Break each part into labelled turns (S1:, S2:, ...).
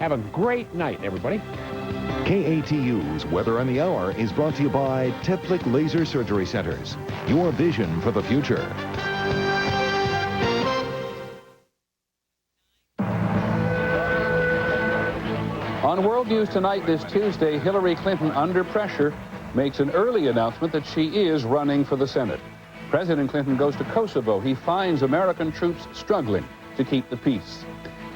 S1: Have a great night, everybody.
S2: KATU's Weather on the Hour is brought to you by Teplic Laser Surgery Centers. Your vision for the future.
S3: On World News Tonight this Tuesday, Hillary Clinton, under pressure, makes an early announcement that she is running for the Senate. President Clinton goes to Kosovo. He finds American troops struggling to keep the peace.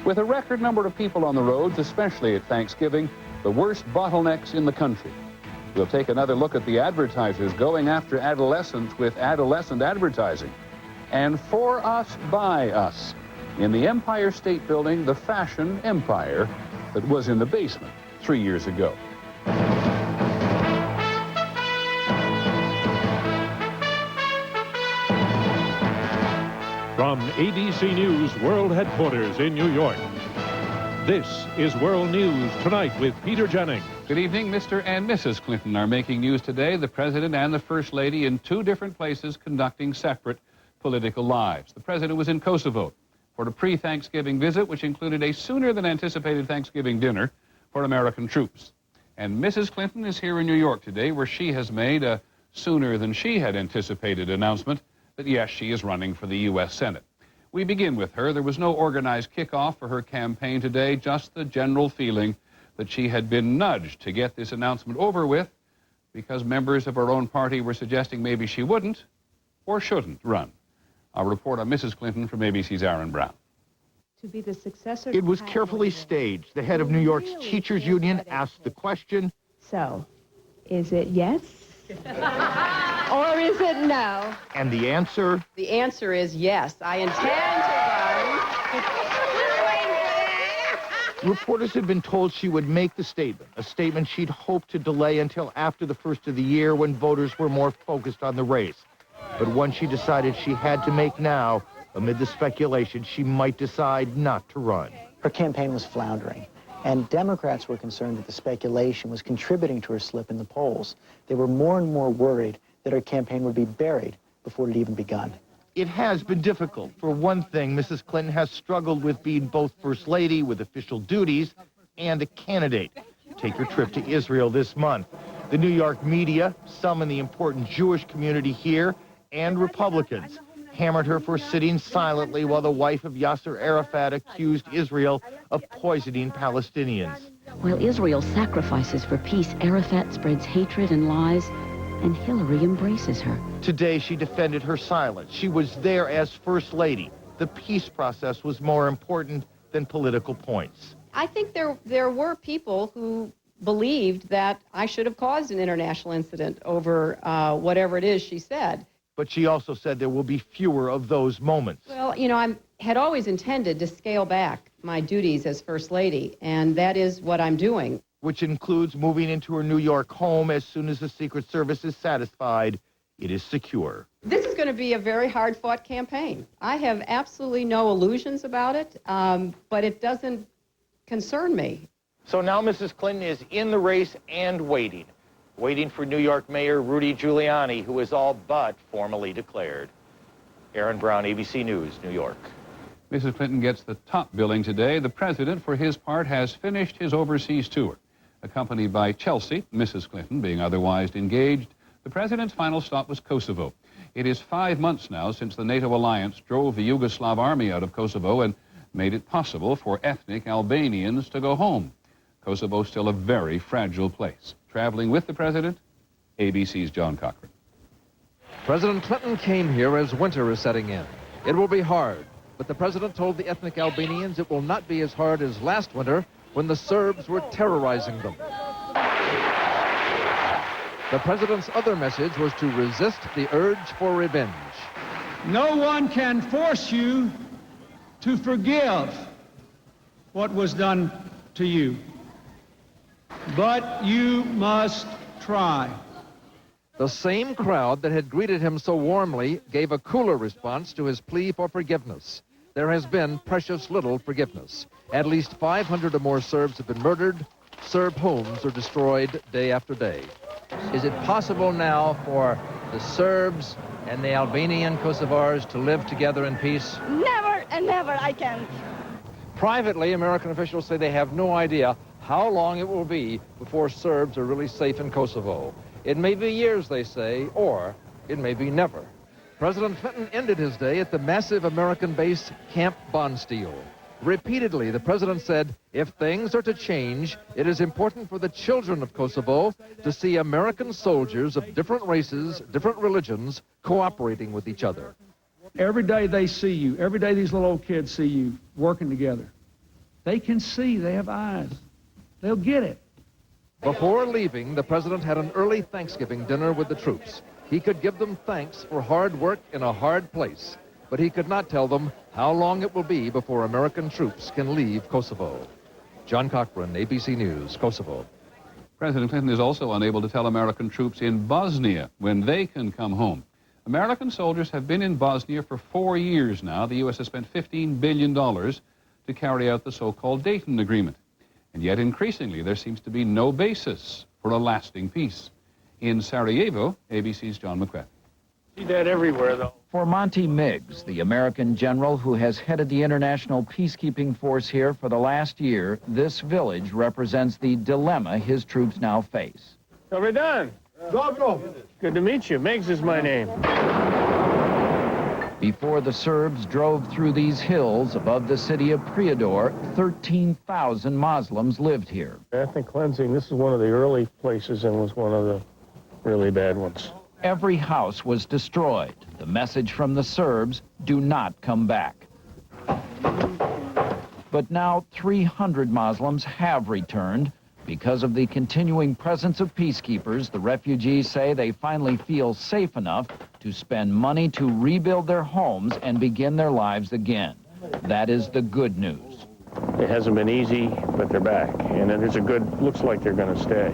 S3: With a record number of people on the roads, especially at Thanksgiving, the worst bottlenecks in the country. We'll take another look at the advertisers going after adolescents with adolescent advertising. And for us, by us. In the Empire State Building, the fashion empire that was in the basement 3 years ago.
S4: From ABC News World Headquarters in New York, this is World News Tonight with Peter Jennings.
S3: Good evening. Mr. and Mrs. Clinton are making news today. The President and the First Lady in two different places conducting separate political lives. The President was in Kosovo for a pre-Thanksgiving visit, which included a sooner-than-anticipated Thanksgiving dinner for American troops. And Mrs. Clinton is here in New York today, where she has made a sooner-than-she-had-anticipated announcement that, yes, she is running for the U.S. Senate. We begin with her. There was no organized kickoff for her campaign today, just the general feeling that she had been nudged to get this announcement over with because members of her own party were suggesting maybe she wouldn't or shouldn't run. I'll report on Mrs. Clinton from ABC's Aaron Brown.
S5: To be the successor.
S6: It was carefully staged. The head of New York's teachers union asked the question.
S5: So, is it yes? Or is it no?
S6: And the answer?
S7: The answer is yes. I intend to run.
S6: Reporters had been told she would make the statement, a statement she'd hoped to delay until after the first of the year when voters were more focused on the race. But one she decided she had to make now, amid the speculation she might decide not to run.
S8: Her campaign was floundering, and Democrats were concerned that the speculation was contributing to her slip in the polls. They were more and more worried that her campaign would be buried before it even begun.
S6: It has been difficult. For one thing, Mrs. Clinton has struggled with being both First Lady with official duties and a candidate. Take her trip to Israel this month. The New York media, some in the important Jewish community here, and Republicans hammered her for sitting silently while the wife of Yasser Arafat accused Israel of poisoning Palestinians.
S9: While Israel sacrifices for peace, Arafat spreads hatred and lies, and Hillary embraces her.
S6: Today, she defended her silence. She was there as First Lady. The peace process was more important than political points.
S7: I think there were people who believed that I should have caused an international incident over whatever it is she said.
S6: But she also said there will be fewer of those moments.
S7: Well, you know, I had always intended to scale back my duties as First Lady, and that is what I'm doing.
S6: Which includes moving into her New York home as soon as the Secret Service is satisfied it is secure.
S7: This is going to be a very hard-fought campaign. I have absolutely no illusions about it, but it doesn't concern me.
S6: So now Mrs. Clinton is in the race and waiting for New York Mayor Rudy Giuliani, who is all but formally declared. Aaron Brown, ABC News, New York.
S3: Mrs. Clinton gets the top billing today. The President, for his part, has finished his overseas tour. Accompanied by Chelsea, Mrs. Clinton being otherwise engaged, the President's final stop was Kosovo. It is 5 months now since the NATO alliance drove the Yugoslav army out of Kosovo and made it possible for ethnic Albanians to go home. Kosovo still a very fragile place. Traveling with the President, ABC's John Cochran.
S10: President Clinton came here as winter is setting in. It will be hard, but the President told the ethnic Albanians it will not be as hard as last winter when the Serbs were terrorizing them. The President's other message was to resist the urge for revenge.
S11: No one can force you to forgive what was done to you, but you must try.
S10: The same crowd that had greeted him so warmly gave a cooler response to his plea for forgiveness. There has been precious little forgiveness. At least 500 or more Serbs have been murdered. Serb homes are destroyed day after day.
S12: Is it possible now for the Serbs and the Albanian Kosovars to live together in peace?
S13: Never and never I can't.
S10: Privately, American officials say they have no idea how long it will be before Serbs are really safe in Kosovo. It may be years, they say, or it may be never. President Clinton ended his day at the massive American base Camp Bondsteel. Repeatedly, the president said, if things are to change, it is important for the children of Kosovo to see American soldiers of different races, different religions, cooperating with each other.
S11: Every day they see you, every day these little old kids see you working together. They can see, they have eyes. They'll get it.
S10: Before leaving, the president had an early Thanksgiving dinner with the troops. He could give them thanks for hard work in a hard place, but he could not tell them how long it will be before American troops can leave Kosovo. John Cochran, ABC News, Kosovo.
S3: President Clinton is also unable to tell American troops in Bosnia when they can come home. American soldiers have been in Bosnia for 4 years now. The U.S. has spent $15 billion to carry out the so-called Dayton Agreement. And yet, increasingly, there seems to be no basis for a lasting peace. In Sarajevo, ABC's John McQuett.
S1: See that everywhere, though. For Monty Miggs, the American general who has headed the international peacekeeping force here for the last year, this village represents the dilemma his troops now face.
S13: Over done. Good to meet you. Miggs is my name.
S1: Before the Serbs drove through these hills above the city of Prijedor, 13,000 Muslims lived here.
S13: Ethnic cleansing, this is one of the early places and was one of the really bad ones.
S1: Every house was destroyed. The message from the Serbs, do not come back. But now 300 Muslims have returned. Because of the continuing presence of peacekeepers, the refugees say they finally feel safe enough to spend money to rebuild their homes and begin their lives again. That is the good news.
S13: It hasn't been easy, but they're back. And there's looks like they're going to stay.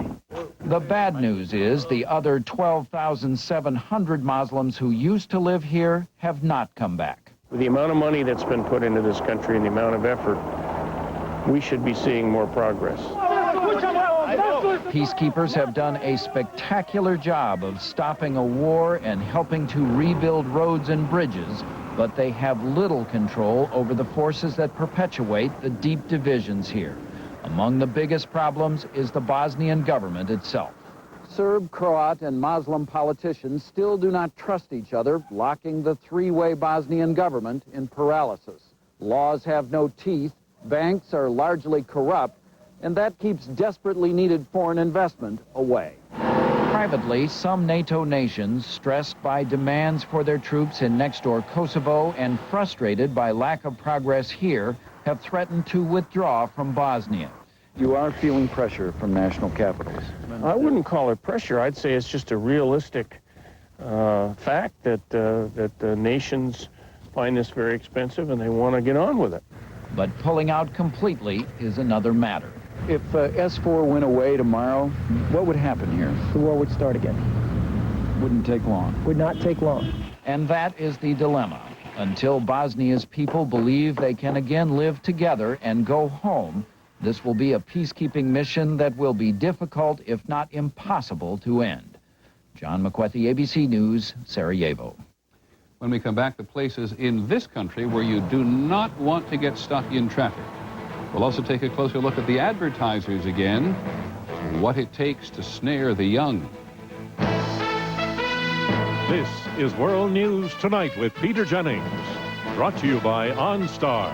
S1: The bad news is the other 12,700 Muslims who used to live here have not come back.
S13: With the amount of money that's been put into this country and the amount of effort, we should be seeing more progress.
S1: Peacekeepers have done a spectacular job of stopping a war and helping to rebuild roads and bridges, but they have little control over the forces that perpetuate the deep divisions here. Among the biggest problems is the Bosnian government itself. Serb, Croat, and Muslim politicians still do not trust each other, locking the three-way Bosnian government in paralysis. Laws have no teeth, banks are largely corrupt, and that keeps desperately needed foreign investment away. Privately, some NATO nations, stressed by demands for their troops in next-door Kosovo and frustrated by lack of progress here, have threatened to withdraw from Bosnia. You are feeling pressure from national capitals.
S13: I wouldn't call it pressure. I'd say it's just a realistic fact that the nations find this very expensive and they want to get on with it.
S1: But pulling out completely is another matter. If S4 went away tomorrow, what would happen here?
S8: The war would start again.
S1: Wouldn't take long.
S8: Would not take long.
S1: And that is the dilemma. Until Bosnia's people believe they can again live together and go home, this will be a peacekeeping mission that will be difficult, if not impossible, to end. John McQuethy, ABC News, Sarajevo.
S3: When we come back to places in this country where you do not want to get stuck in traffic. We'll also take a closer look at the advertisers again, what it takes to snare the young.
S4: This is World News Tonight with Peter Jennings, brought to you by OnStar.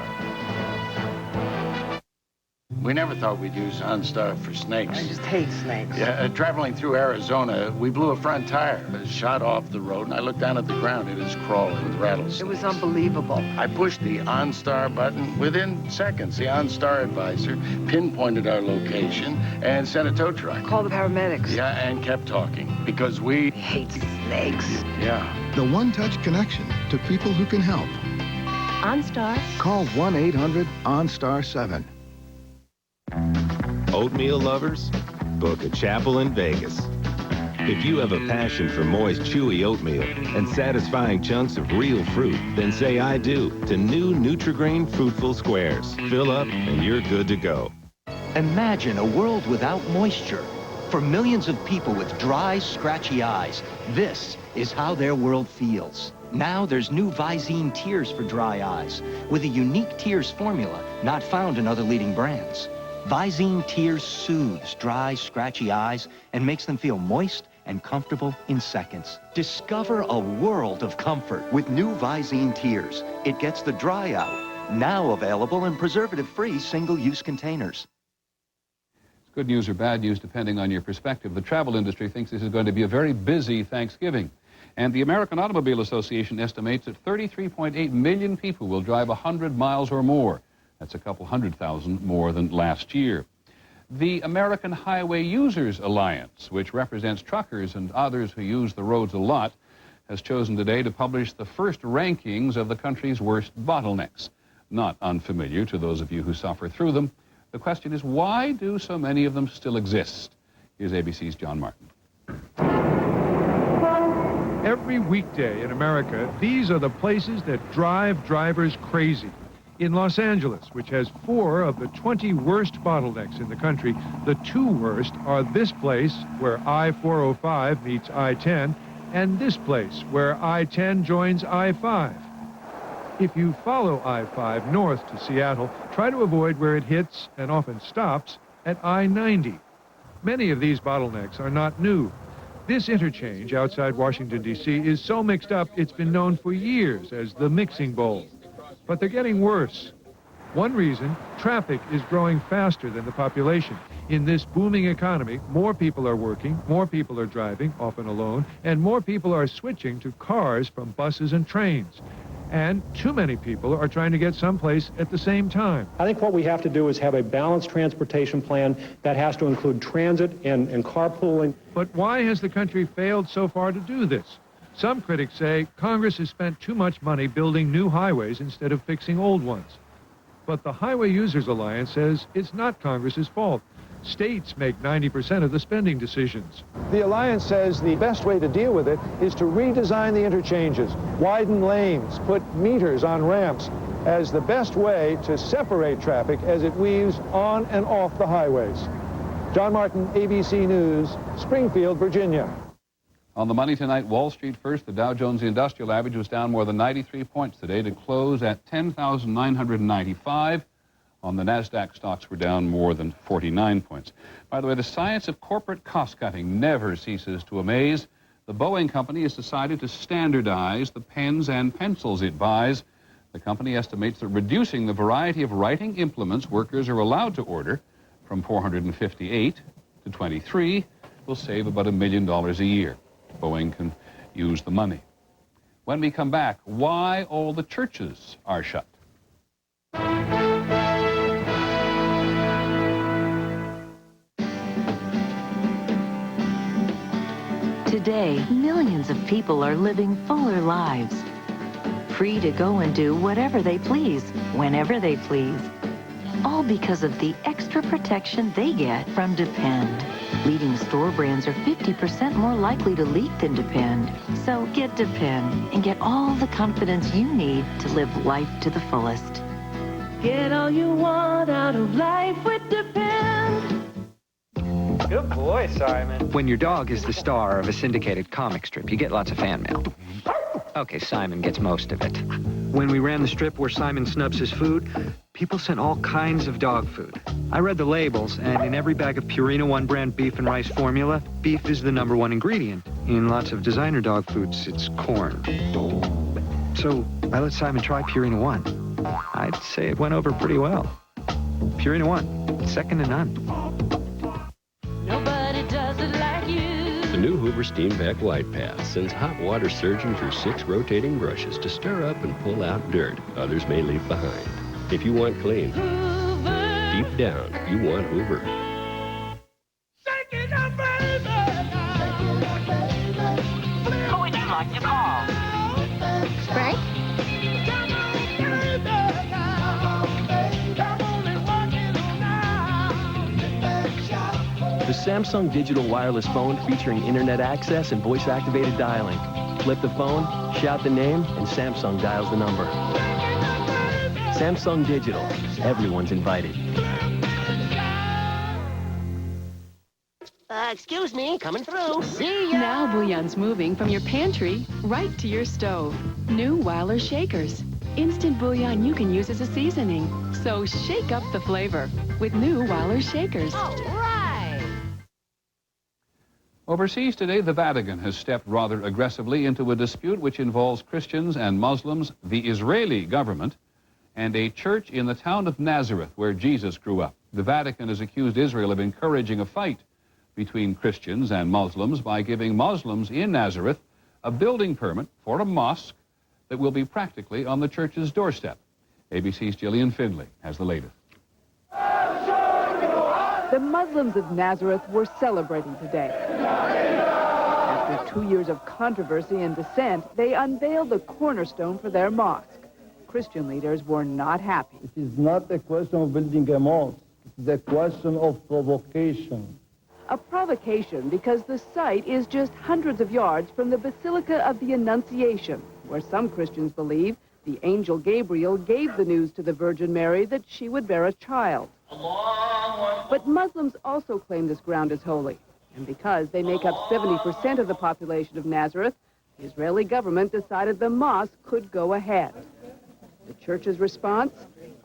S14: We never thought we'd use OnStar for snakes.
S15: I just hate snakes.
S14: Yeah, traveling through Arizona, we blew a front tire. It shot off the road, and I looked down at the ground. It is crawling with rattlesnakes.
S15: It was unbelievable.
S14: I pushed the OnStar button. Within seconds, the OnStar advisor pinpointed our location and sent a tow truck.
S15: Called the paramedics.
S14: Yeah, and kept talking, because we
S15: hate snakes.
S14: Yeah.
S16: The one-touch connection to people who can help.
S9: OnStar.
S16: Call 1-800-OnStar-7.
S17: Oatmeal lovers, book a chapel in Vegas. If you have a passion for moist, chewy oatmeal and satisfying chunks of real fruit, then say I do to new Nutri-Grain Fruitful Squares. Fill up and you're good to go.
S18: Imagine a world without moisture. For millions of people with dry, scratchy eyes, this is how their world feels. Now there's new Visine Tears for dry eyes, with a unique tears formula not found in other leading brands. Visine Tears soothes dry, scratchy eyes and makes them feel moist and comfortable in seconds. Discover a world of comfort with new Visine Tears. It gets the dry out. Now available in preservative-free single-use containers.
S3: It's good news or bad news depending on your perspective. The travel industry thinks this is going to be a very busy Thanksgiving. And the American Automobile Association estimates that 33.8 million people will drive 100 miles or more. That's a couple 100,000 more than last year. The American Highway Users Alliance, which represents truckers and others who use the roads a lot, has chosen today to publish the first rankings of the country's worst bottlenecks. Not unfamiliar to those of you who suffer through them. The question is, why do so many of them still exist? Here's ABC's John Martin.
S19: Every weekday in America, these are the places that drive drivers crazy. In Los Angeles, which has 4 of the 20 worst bottlenecks in the country, the 2 worst are this place, where I-405 meets I-10, and this place, where I-10 joins I-5. If you follow I-5 north to Seattle, try to avoid where it hits, and often stops, at I-90. Many of these bottlenecks are not new. This interchange outside Washington, D.C. is so mixed up it's been known for years as the mixing bowl. But they're getting worse. One reason, traffic is growing faster than the population. In this booming economy, more people are working, more people are driving, often alone, and more people are switching to cars from buses and trains. And too many people are trying to get someplace at the same time.
S20: I think what we have to do is have a balanced transportation plan that has to include transit and carpooling.
S19: But why has the country failed so far to do this? Some critics say Congress has spent too much money building new highways instead of fixing old ones. But the Highway Users Alliance says it's not Congress's fault. States make 90% of the spending decisions.
S21: The Alliance says the best way to deal with it is to redesign the interchanges, widen lanes, put meters on ramps as the best way to separate traffic as it weaves on and off the highways. John Martin, ABC News, Springfield, Virginia.
S3: On the money tonight, Wall Street first. The Dow Jones Industrial Average was down more than 93 points today to close at 10,995. On the NASDAQ, stocks were down more than 49 points. By the way, the science of corporate cost-cutting never ceases to amaze. The Boeing company has decided to standardize the pens and pencils it buys. The company estimates that reducing the variety of writing implements workers are allowed to order from 458 to 23 will save about $1 million a year. Boeing can use the money. When we come back, why all the churches are shut.
S22: Today, millions of people are living fuller lives, free to go and do whatever they please, whenever they please, all because of the extra protection they get from Depend. Leading store brands are 50% more likely to leak than Depend. So get Depend and get all the confidence you need to live life to the fullest.
S23: Get all you want out of life with Depend.
S24: Good boy, Simon. When your dog is the star of a syndicated comic strip, you get lots of fan mail. Okay, Simon gets most of it. When we ran the strip where Simon snubs his food, people sent all kinds of dog food. I read the labels, and in every bag of Purina One brand beef and rice formula, beef is the #1 ingredient. In lots of designer dog foods, it's corn. So I let Simon try Purina One. I'd say it went over pretty well. Purina One, second to none.
S23: Nobody does it like you.
S25: The new Hoover Steamvac Glide Path sends hot water surging through 6 rotating brushes to stir up and pull out dirt others may leave behind. If you want clean, Hoover. Deep down, you want Hoover.
S23: Who would you like to call? Frank?
S26: The Samsung Digital Wireless Phone featuring internet access and voice-activated dialing. Flip the phone, shout the name, and Samsung dials the number. Samsung Digital. Everyone's invited.
S2: Excuse me, coming through. See ya.
S5: Now bouillon's moving from your pantry right to your stove. New Weiler Shakers. Instant bouillon you can use as a seasoning. So shake up the flavor with new Weiler Shakers.
S2: All right.
S3: Overseas today, the Vatican has stepped rather aggressively into a dispute which involves Christians and Muslims, the Israeli government, and a church in the town of Nazareth where Jesus grew up. The Vatican has accused Israel of encouraging a fight between Christians and Muslims by giving Muslims in Nazareth a building permit for a mosque that will be practically on the church's doorstep. ABC's Gillian Findlay has the latest.
S6: The Muslims of Nazareth were celebrating today. After 2 years of controversy and dissent, they unveiled the cornerstone for their mosque. Christian leaders were not happy.
S7: It is not a question of building a mosque. It is a question of provocation.
S6: A provocation because the site is just hundreds of yards from the Basilica of the Annunciation, where some Christians believe the angel Gabriel gave the news to the Virgin Mary that she would bear a child. But Muslims also claim this ground is holy. And because they make up 70% of the population of Nazareth, the Israeli government decided the mosque could go ahead. The church's response?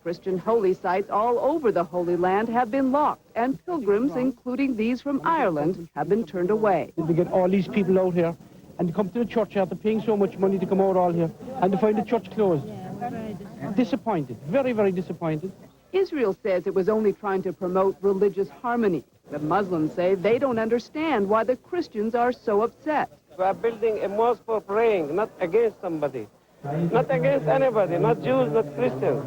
S6: Christian holy sites all over the Holy Land have been locked, and pilgrims, including these from Ireland, have been turned away.
S11: We get all these people out here, and they come to the church after paying so much money to come out all here, and to find the church closed. Disappointed, very, very disappointed.
S6: Israel says it was only trying to promote religious harmony. The Muslims say they don't understand why the Christians are so upset.
S11: We are building a mosque for praying, not against somebody. Not against anybody, not Jews, not Christians.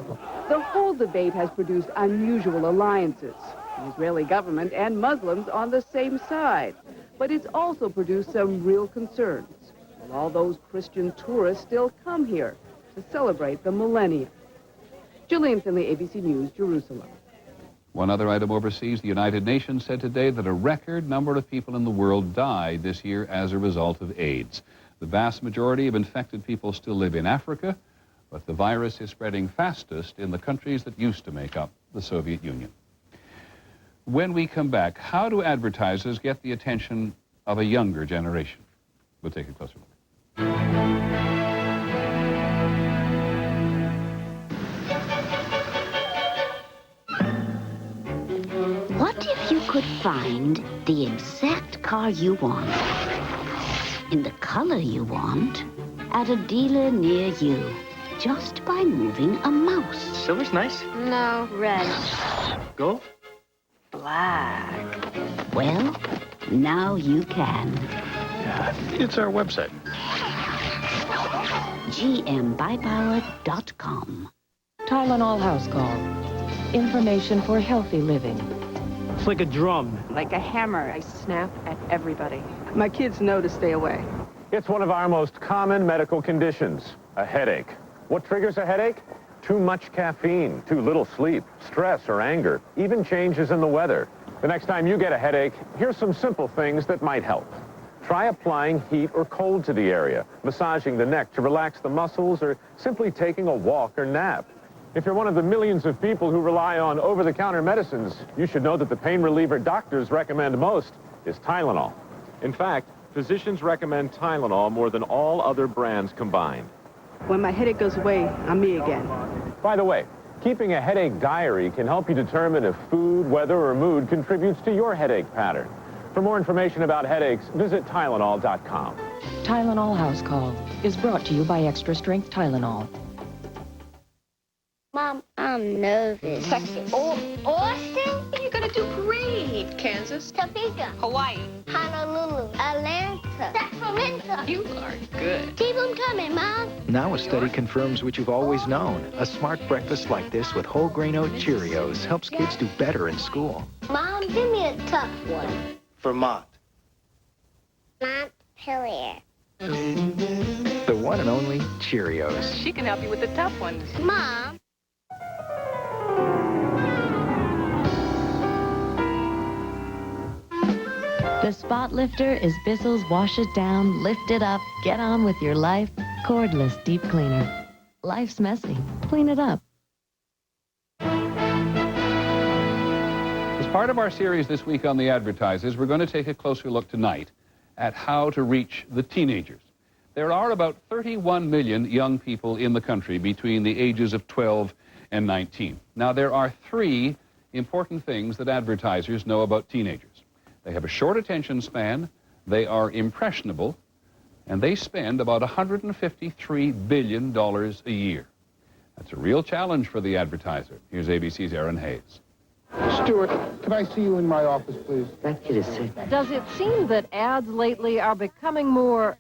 S6: The whole debate has produced unusual alliances. The Israeli government and Muslims on the same side. But it's also produced some real concerns. Will all those Christian tourists still come here to celebrate the millennium? Gillian Findlay, ABC News, Jerusalem.
S3: One other item overseas, the United Nations said today that a record number of people in the world died this year as a result of AIDS. The vast majority of infected people still live in Africa, but the virus is spreading fastest in the countries that used to make up the Soviet Union. When we come back, how do advertisers get the attention of a younger generation? We'll take a closer look.
S9: What if you could find the exact car you want, in the color you want, at a dealer near you, just by moving a mouse?
S12: Silver's nice.
S9: No, red.
S12: Gold?
S9: Black. Well, now you can.
S14: It's our website.
S9: GMBuyPower.com.
S27: Tylenol House Call. Information for healthy living.
S11: It's like a drum.
S15: Like a hammer. I snap at everybody. My kids know to stay away.
S21: It's one of our most common medical conditions, a headache. What triggers a headache? Too much caffeine, too little sleep, stress or anger, even changes in the weather. The next time you get a headache, here's some simple things that might help. Try applying heat or cold to the area, massaging the neck to relax the muscles, or simply taking a walk or nap. If you're one of the millions of people who rely on over-the-counter medicines, you should know that the pain reliever doctors recommend most is Tylenol. In fact, physicians recommend Tylenol more than all other brands combined.
S15: When my headache goes away, I'm me again.
S21: By the way, keeping a headache diary can help you determine if food, weather, or mood contributes to your headache pattern. For more information about headaches, visit Tylenol.com.
S27: Tylenol House Call is brought to you by Extra Strength Tylenol.
S28: Mom, I'm nervous.
S23: Sexy.
S28: Oh, Austin?
S23: You're gonna do great. Kansas.
S28: Topeka.
S23: Hawaii.
S28: Honolulu. Atlanta. Sacramento.
S23: You are good.
S28: Keep them coming, Mom.
S29: Now a study confirms what you've always known. A smart breakfast like this with whole grain oat Cheerios helps kids do better in school.
S28: Mom, give me a tough one.
S30: Vermont.
S28: Montpelier.
S29: The one and only Cheerios.
S23: She can help you with the tough ones.
S28: Mom.
S9: The Spot Lifter is Bissell's Wash It Down, Lift It Up, Get On With Your Life cordless deep cleaner. Life's messy. Clean it up.
S11: This
S3: Part of our series this week on The Advertisers, we're going to take a closer look tonight at how to reach the teenagers. There are about 31 million young people in the country between the ages of 12 and 19. Now, there are three important things that advertisers know about teenagers. They have a short attention span, they are impressionable, and they spend about $153 billion a year. That's a real challenge for the advertiser. Here's ABC's Aaron Hayes.
S1: Stuart, can I see you in my office, please?
S4: Thank you to see.
S15: Does it seem that ads lately are becoming more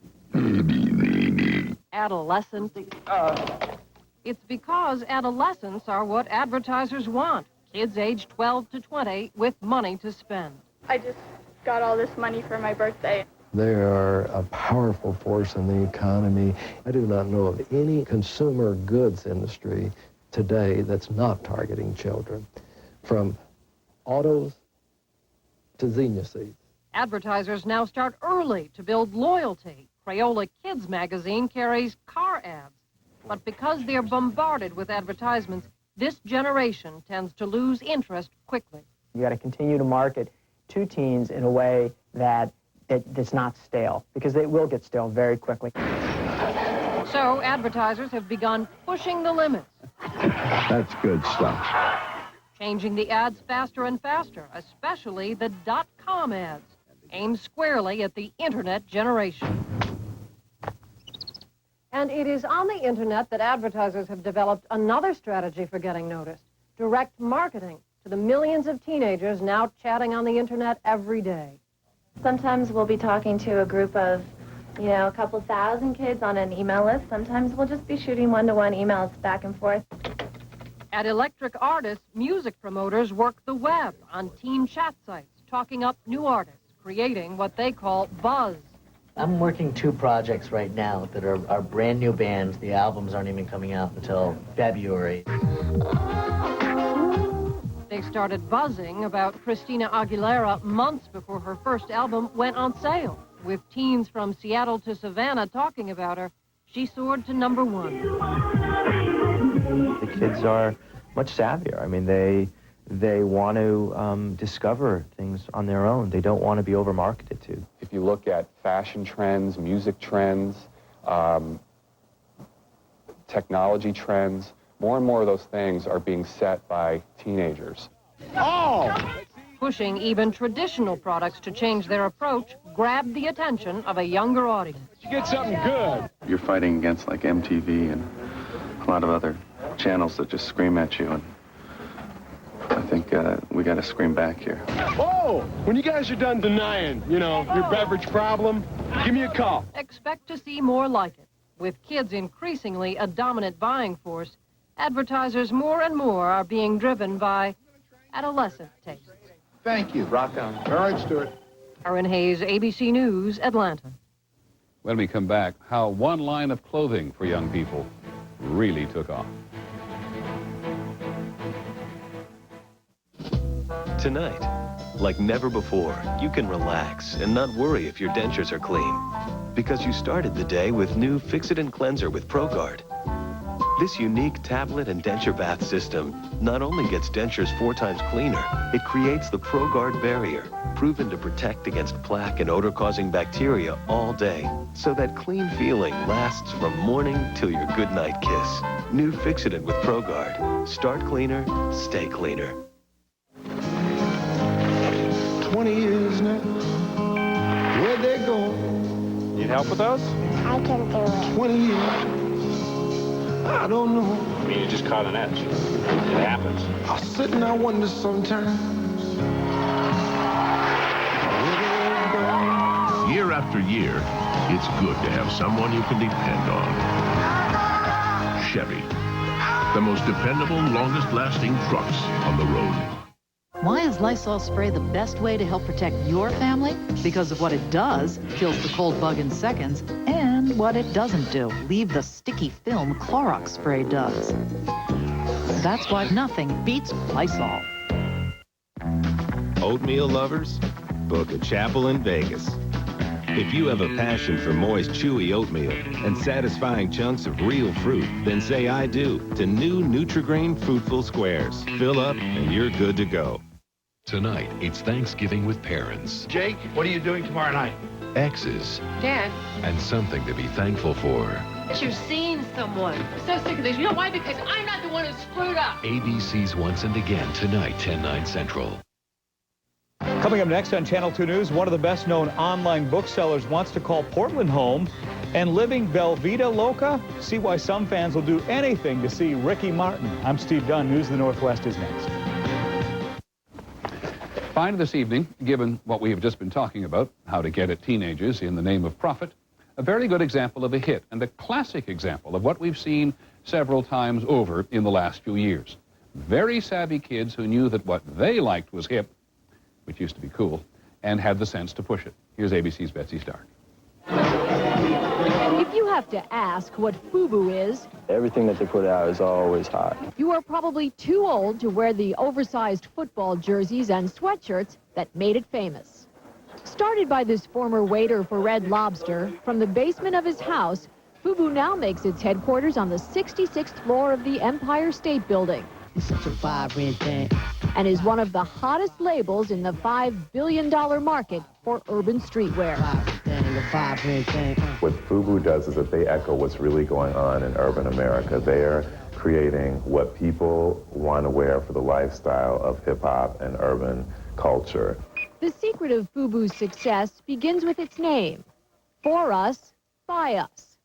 S15: adolescent? It's because adolescents are what advertisers want. Kids aged 12 to 20 with money to spend.
S8: I just got all this money for my birthday.
S10: They are a powerful force in the economy. I do not know of any consumer goods industry today that's not targeting children, from autos to Xenia seeds.
S15: Advertisers now start early to build loyalty. Crayola Kids magazine carries car ads. But because they're bombarded with advertisements, this generation tends to lose interest quickly.
S13: You got to continue to market to teens in a way that's not stale, because they will get stale very quickly.
S15: So advertisers have begun pushing the limits.
S10: That's good stuff.
S15: Changing the ads faster and faster, especially the .com ads, aimed squarely at the internet generation. And it is on the internet that advertisers have developed another strategy for getting noticed: direct marketing to the millions of teenagers now chatting on the internet every day.
S16: Sometimes we'll be talking to a group of, a couple thousand kids on an email list. Sometimes we'll just be shooting one-to-one emails back and forth.
S15: At Electric Artists, music promoters work the web on teen chat sites, talking up new artists, creating what they call buzz.
S4: I'm working 2 projects right now that are brand new bands. The albums aren't even coming out until February.
S15: They started buzzing about Christina Aguilera months before her first album went on sale. With teens from Seattle to Savannah talking about her, she soared to #1.
S17: The kids are much savvier. I mean, they want to discover things on their own. They don't want to be over-marketed to.
S18: If you look at fashion trends, music trends, technology trends, more and more of those things are being set by teenagers.
S15: Oh! Pushing even traditional products to change their approach grabbed the attention of a younger audience.
S1: You get something good.
S14: You're fighting against like MTV and a lot of other channels that just scream at you, and I think we got to scream back here.
S1: Oh, when you guys are done denying, your beverage problem, give me a call.
S15: Expect to see more like it. With kids increasingly a dominant buying force, advertisers more and more are being driven by adolescent tastes.
S1: Thank you.
S18: Rock on.
S1: All right, Stuart.
S15: Aaron Hayes, ABC News, Atlanta.
S3: When we come back, how one line of clothing for young people really took off.
S20: Tonight, like never before, you can relax and not worry if your dentures are clean, because you started the day with new Fix-It & Cleanser with ProGuard. This unique tablet and denture bath system not only gets dentures 4 times cleaner, it creates the ProGuard barrier, proven to protect against plaque and odor-causing bacteria all day, so that clean feeling lasts from morning till your goodnight kiss. New Fix-It with ProGuard. Start cleaner, stay cleaner.
S1: 20 years now. Where'd they go?
S30: Need help with those?
S28: I can do it.
S1: 20 years. I don't know.
S30: I mean, you just caught an edge. It happens.
S1: I sit and I wonder sometimes.
S31: Year after year, it's good to have someone you can depend on. Chevy, the most dependable, longest-lasting trucks on the road.
S32: Why is Lysol spray the best way to help protect your family? Because of what it does, kills the cold bug in seconds, and what it doesn't do, leave the sticky film Clorox spray does. That's why nothing beats Lysol.
S33: Oatmeal lovers, book a chapel in Vegas. If you have a passion for moist, chewy oatmeal and satisfying chunks of real fruit, then say I do to new Nutri-Grain Fruitful Squares. Fill up and you're good to go.
S31: Tonight, it's Thanksgiving with parents,
S2: Jake, what are you doing tomorrow night?
S31: exes,
S5: Dad,
S31: and something to be thankful for.
S5: you've seen someone. I'm so sick of this. You know why? Because I'm not the one who screwed up.
S31: ABC's Once and Again tonight, 10/9 Central.
S6: Coming up next on Channel 2 News, one of the best-known online booksellers wants to call Portland home. And living Belvita Loca? See why some fans will do anything to see Ricky Martin. I'm Steve Dunn. News of the Northwest is next.
S3: Finally this evening, given what we have just been talking about, how to get at teenagers in the name of profit, a very good example of a hit and a classic example of what we've seen several times over in the last few years. Very savvy kids who knew that what they liked was hip, which used to be cool, and had the sense to push it. Here's ABC's Betsy Stark.
S7: If you have to ask what FUBU is,
S12: everything that they put out is always hot.
S7: you are probably too old to wear the oversized football jerseys and sweatshirts that made it famous. Started by this former waiter for Red Lobster, from the basement of his house, FUBU now makes its headquarters on the 66th floor of the Empire State Building.
S19: It's such a vibrant thing.
S7: And is one of the hottest labels in the $5 billion market for urban streetwear.
S21: What FUBU does is that they echo what's really going on in urban America. They're creating what people want to wear for the lifestyle of hip-hop and urban culture.
S7: The secret of FUBU's success begins with its name, For Us, By Us.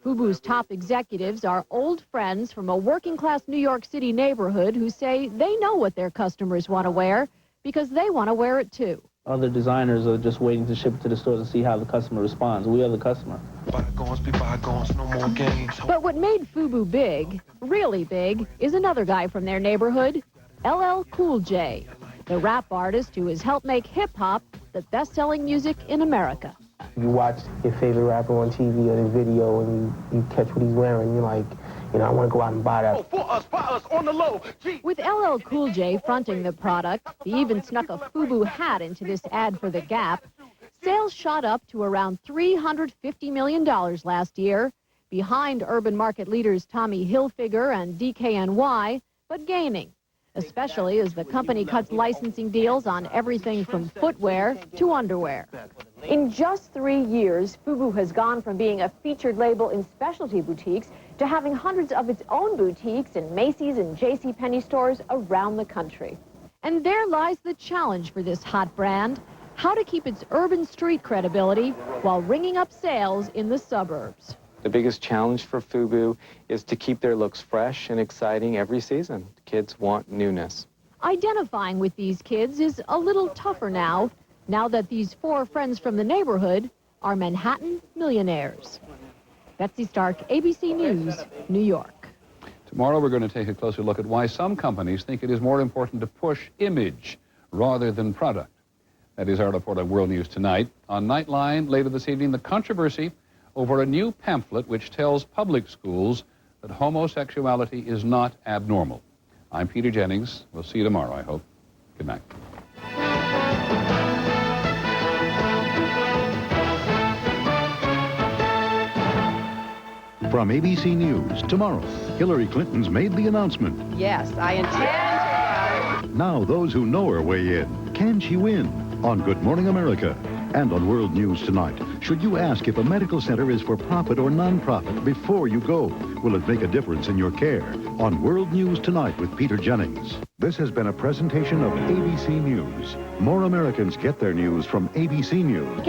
S7: FUBU's top executives are old friends from a working-class New York City neighborhood who say they know what their customers want to wear because they want to wear it too.
S11: Other designers are just waiting to ship it to the stores and see how the customer responds. We are the customer.
S19: Bygones be bygones, no more games.
S7: But what made FUBU big, really big, is another guy from their neighborhood, LL Cool J, the rap artist who has helped make hip-hop the best-selling music in America.
S11: You watch your favorite rapper on TV or the video and you catch what he's wearing, you're like, you know, I want to go out and buy that.
S2: For us, on the low.
S7: With LL Cool J fronting the product, he even snuck a FUBU hat into this ad for The Gap. Sales shot up to around $350 million last year, behind urban market leaders Tommy Hilfiger and DKNY, but gaining, especially as the company cuts licensing deals on everything from footwear to underwear. In just 3 years, FUBU has gone from being a featured label in specialty boutiques to having hundreds of its own boutiques in Macy's and JCPenney stores around the country. And there lies the challenge for this hot brand, how to keep its urban street credibility while ringing up sales in the suburbs.
S18: The biggest challenge for FUBU is to keep their looks fresh and exciting every season. Kids want newness.
S7: Identifying with these kids is a little tougher now that these four friends from the neighborhood are Manhattan millionaires. Betsy Stark, ABC News, New York.
S3: Tomorrow we're going to take a closer look at why some companies think it is more important to push image rather than product. That is our report on World News Tonight. On Nightline, later this evening, the controversy over a new pamphlet which tells public schools that homosexuality is not abnormal. I'm Peter Jennings. We'll see you tomorrow, I hope. Good night.
S22: From ABC News, tomorrow, Hillary Clinton's made the announcement.
S15: Yes, I intend to.
S22: Now those who know her weigh in. Can she win? On Good Morning America and on World News Tonight. Should you ask if a medical center is for profit or non-profit before you go? Will it make a difference in your care? On World News Tonight with Peter Jennings. This has been a presentation of ABC News. More Americans get their news from ABC News.